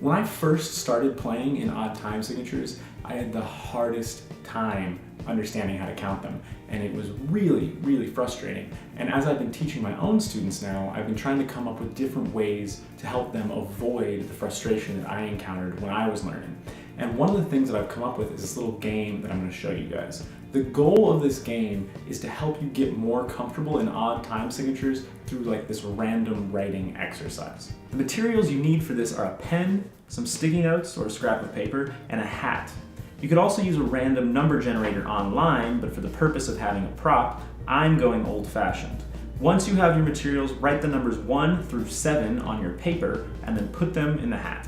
When I first started playing in odd time signatures, I had the hardest time understanding how to count them, and it was really frustrating. And as I've been teaching my own students now, I've been trying to come up with different ways to help them avoid the frustration that I encountered when I was learning. And one of the things that I've come up with is this little game that I'm going to show you guys. The goal of this game is to help you get more comfortable in odd time signatures through like this random writing exercise. The materials you need for this are a pen, some sticky notes or a scrap of paper, and a hat. You could also use a random number generator online, but for the purpose of having a prop, I'm going old-fashioned. Once you have your materials, write the numbers 1 through 7 on your paper and then put them in the hat.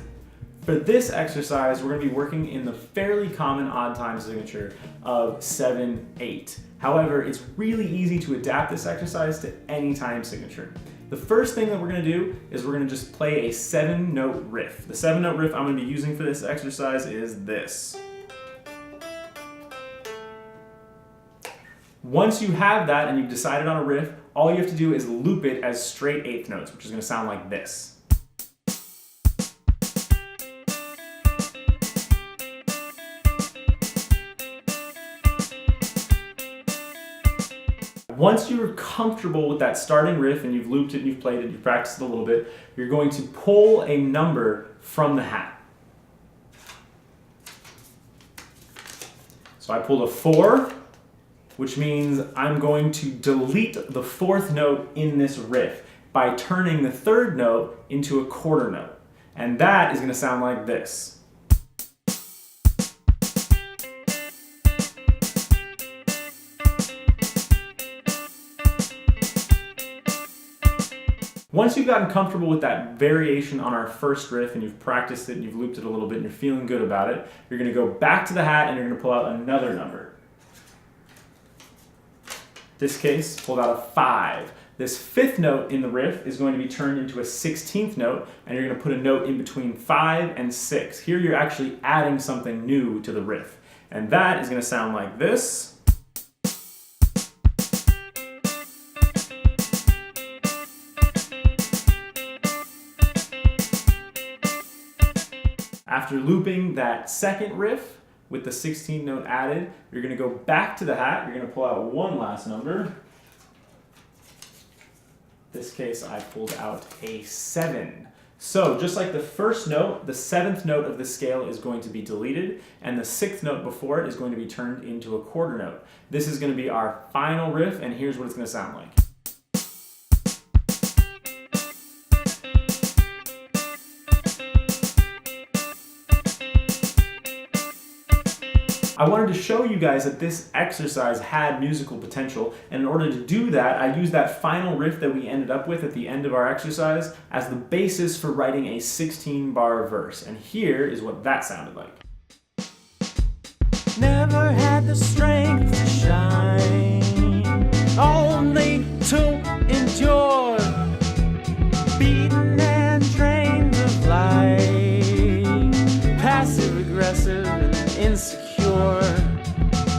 For this exercise, we're going to be working in the fairly common odd time signature of 7/8. However, it's really easy to adapt this exercise to any time signature. The first thing that we're going to do is we're going to just play a 7-note riff. The 7-note riff I'm going to be using for this exercise is this. Once you have that and you've decided on a riff, all you have to do is loop it as straight eighth notes, which is going to sound like this. Once you're comfortable with that starting riff and you've looped it and you've played it, you've practiced it a little bit, you're going to pull a number from the hat. So I pulled a 4, which means I'm going to delete the 4th note in this riff by turning the 3rd note into a quarter note. And that is going to sound like this. Once you've gotten comfortable with that variation on our first riff and you've practiced it and you've looped it a little bit and you're feeling good about it, you're going to go back to the hat and you're going to pull out another number. This case, pulled out a 5. This 5th note in the riff is going to be turned into a 16th note, and you're going to put a note in between 5 and 6. Here you're actually adding something new to the riff. And that is going to sound like this. After looping that second riff with the 16th note added, you're going to go back to the hat. You're going to pull out one last number. In this case, I pulled out a 7. So just like the first note, the 7th note of the scale is going to be deleted, and the 6th note before it is going to be turned into a quarter note. This is going to be our final riff, and here's what it's going to sound like. I wanted to show you guys that this exercise had musical potential, and in order to do that, I used that final riff that we ended up with at the end of our exercise as the basis for writing a 16-bar verse, and here is what that sounded like. Never had the strength to shine, only to endure, beaten and drained of life, passive aggressive and insecure.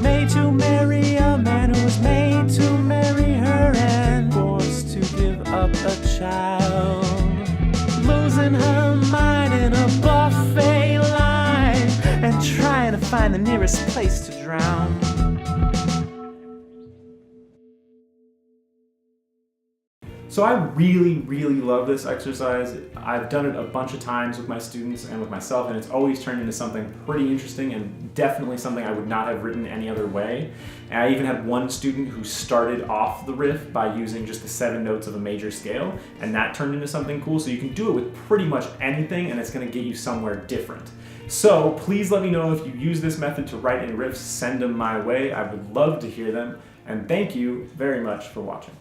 Made to marry a man who was made to marry her, and forced to give up a child, losing her mind in a buffet line and trying to find the nearest place to drown. So I really love this exercise. I've done it a bunch of times with my students and with myself, and it's always turned into something pretty interesting and definitely something I would not have written any other way. And I even had one student who started off the riff by using just the 7 notes of a major scale, and that turned into something cool. So you can do it with pretty much anything, and it's going to get you somewhere different. So please let me know if you use this method to write any riffs. Send them my way. I would love to hear them. And thank you very much for watching.